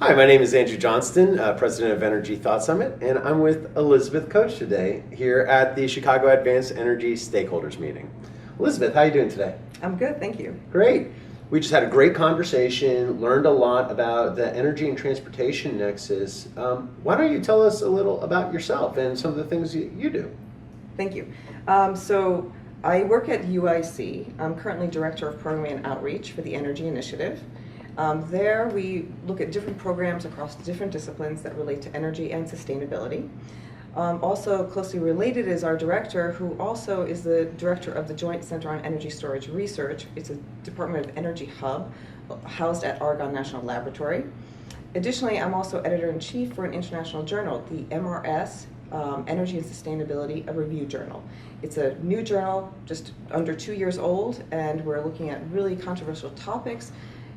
Hi, my name is Andrew Johnston, President of Energy Thought Summit, and I'm with Elizabeth Kocs today here at the Chicago Advanced Energy Stakeholders Meeting. Elizabeth, how are you doing today? I'm good, thank you. Great. We just had a great conversation, learned a lot about the energy and transportation nexus. Why don't you tell us a little about yourself and some of the things you do? Thank you. So I work at UIC. I'm currently Director of Programming and Outreach for the Energy Initiative. There we look at different programs across different disciplines that relate to energy and sustainability. Also closely related is our director, who also is the director of the Joint Center on Energy Storage Research. It's a Department of Energy hub housed at Argonne National Laboratory. Additionally, I'm also editor-in-chief for an international journal, the MRS, Energy and Sustainability, a review journal. It's a new journal, just under 2 years old, and we're looking at really controversial topics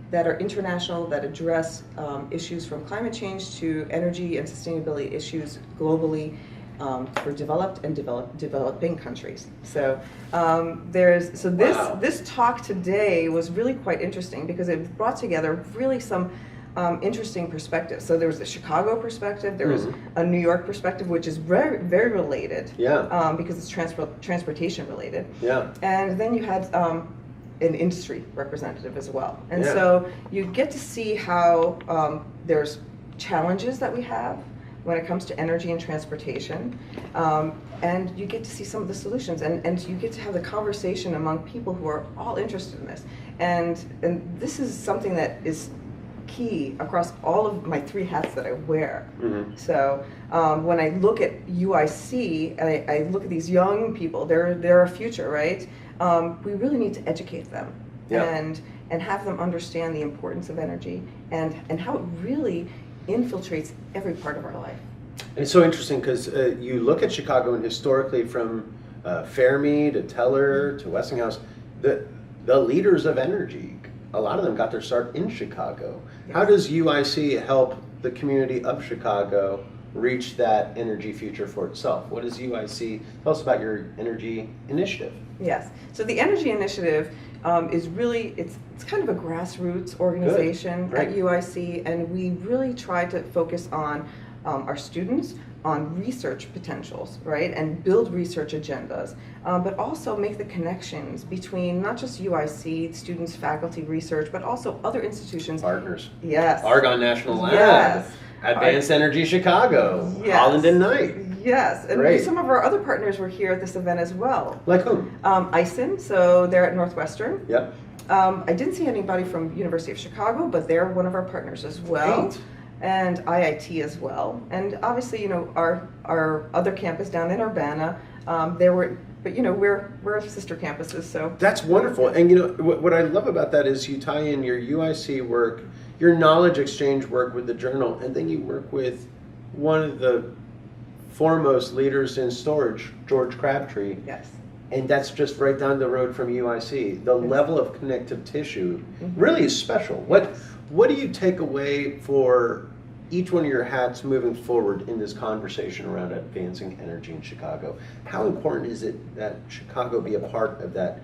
that are international, that address issues from climate change to energy and sustainability issues globally for developed and developing countries. So this talk today was really quite interesting because it brought together really some interesting perspectives. So there was the Chicago perspective, there was a New York perspective, which is very, very related, because it's transportation related. Yeah. And then you had an industry representative as well. And so you get to see how there's challenges that we have when it comes to energy and transportation, and you get to see some of the solutions, and you get to have the conversation among people who are all interested in this. And this is something that is key across all of my 3 hats that I wear. So when I look at UIC, I look at these young people, they're our future, right? We really need to educate them and have them understand the importance of energy and how it really infiltrates every part of our life. And it's so interesting because you look at Chicago, and historically from Fermi to Teller to Westinghouse, the leaders of energy, a lot of them got their start in Chicago. Yes. How does UIC help the community of Chicago reach that energy future for itself? What does UIC tell us about your energy initiative? Yes, so the Energy Initiative is really, it's kind of a grassroots organization at UIC, and we really try to focus on our students, on research potentials, right, and build research agendas, but also make the connections between not just UIC, students, faculty, research, but also other institutions. Partners. Yes. Argonne National Lab. Yes. Advanced Energy Chicago. Yes. Holland and Knight. Yes, and some of our other partners were here at this event as well. Like whom? ISIN, so they're at Northwestern. Yep. I didn't see anybody from University of Chicago, but they're one of our partners as well. Great. And IIT as well. And obviously, you know, our other campus down in Urbana, but you know, we're sister campuses, so. That's wonderful. And you know, what I love about that is you tie in your UIC work, your knowledge exchange work with the journal, and then you work with one of the foremost leaders in storage, George Crabtree. Yes. And that's just right down the road from UIC. The level of connective tissue really is special. What do you take away for each one of your hats moving forward in this conversation around advancing energy in Chicago? How important is it that Chicago be a part of that?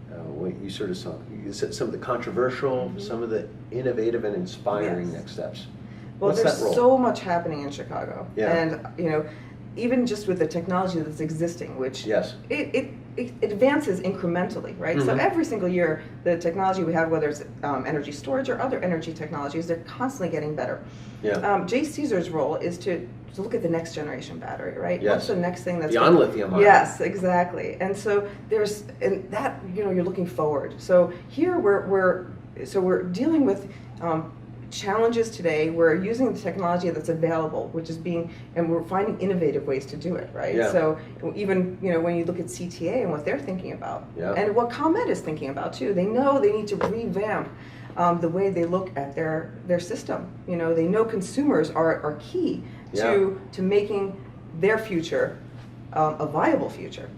What you sort of saw, you said some of the controversial, some of the innovative and inspiring next steps. Well, What's there's that role? so much happening in Chicago, and you know, even just with the technology that's existing, which it advances incrementally, right? So every single year, the technology we have, whether it's energy storage or other energy technologies, they're constantly getting better. Jay Caesar's role is to look at the next generation battery, right? What's the next thing that's beyond lithium ion? Yes, exactly. And so and that, you know, you're looking forward. So here we're dealing with challenges today. We're using the technology that's available, which is and we're finding innovative ways to do it, right? So even, you know, when you look at CTA and what they're thinking about, and what ComEd is thinking about too, they know they need to revamp the way they look at their system. You know, they know consumers are key to making their future a viable future,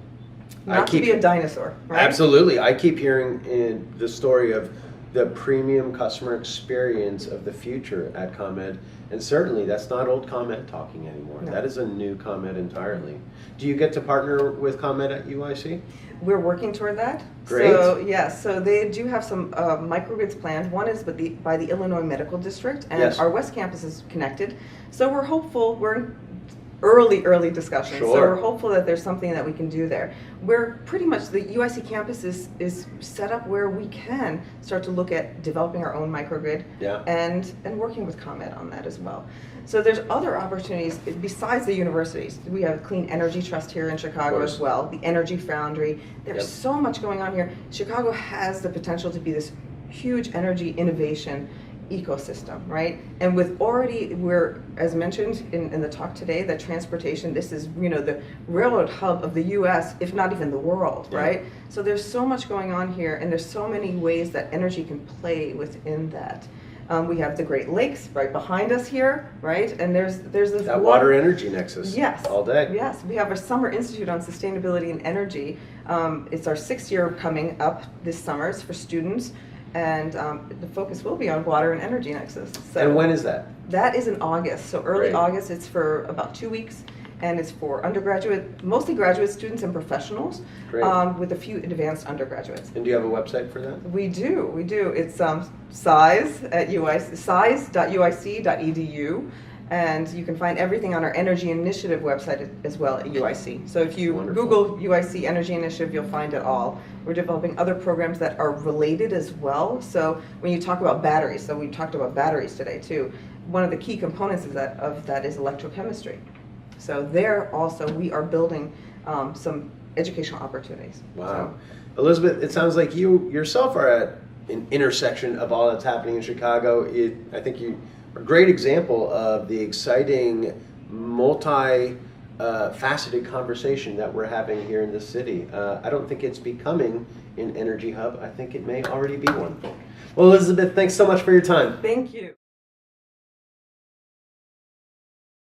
not to be a dinosaur, right? Absolutely. I keep hearing in the story of the premium customer experience of the future at ComEd. And certainly that's not old ComEd talking anymore. No. That is a new ComEd entirely. Do you get to partner with ComEd at UIC? We're working toward that. Great. So yes, so they do have some microgrids planned. One is by the Illinois Medical District, and yes. our West Campus is connected. So we're hopeful. We're in early discussions. Sure. So we're hopeful that there's something that we can do there. We're pretty much, the UIC campus is set up where we can start to look at developing our own microgrid, yeah. and working with ComEd on that as well. So there's other opportunities besides the universities. We have Clean Energy Trust here in Chicago as well, the Energy Foundry. There's yep. so much going on here. Chicago has the potential to be this huge energy innovation ecosystem, right? And with we're, as mentioned in the talk today, that transportation, this is, the railroad hub of the US, if not even the world, yeah. right? So there's so much going on here, and there's so many ways that energy can play within that. We have the Great Lakes right behind us here, right? And there's this that water energy nexus. Yes. All day. Yes. We have our Summer Institute on Sustainability and Energy. It's our 6th year coming up this summer. It's for students. And the focus will be on water and energy nexus. So and when is that? That is in August. So early Great. August. It's for about 2 weeks, and it's for undergraduate, mostly graduate students and professionals, with a few advanced undergraduates. And do you have a website for that? We do. It's size.uic.edu. And you can find everything on our Energy Initiative website as well at UIC. So if you Wonderful. Google UIC Energy Initiative, you'll find it all. We're developing other programs that are related as well. So when you talk about batteries, so we talked about batteries today too, one of the key components of that is electrochemistry. So there also we are building some educational opportunities. Wow. So, Elizabeth, it sounds like you yourself are at an intersection of all that's happening in Chicago. I think you a great example of the exciting multi-faceted conversation that we're having here in this city. I don't think it's becoming an energy hub. I think it may already be one. Well, Elizabeth, thanks so much for your time. Thank you.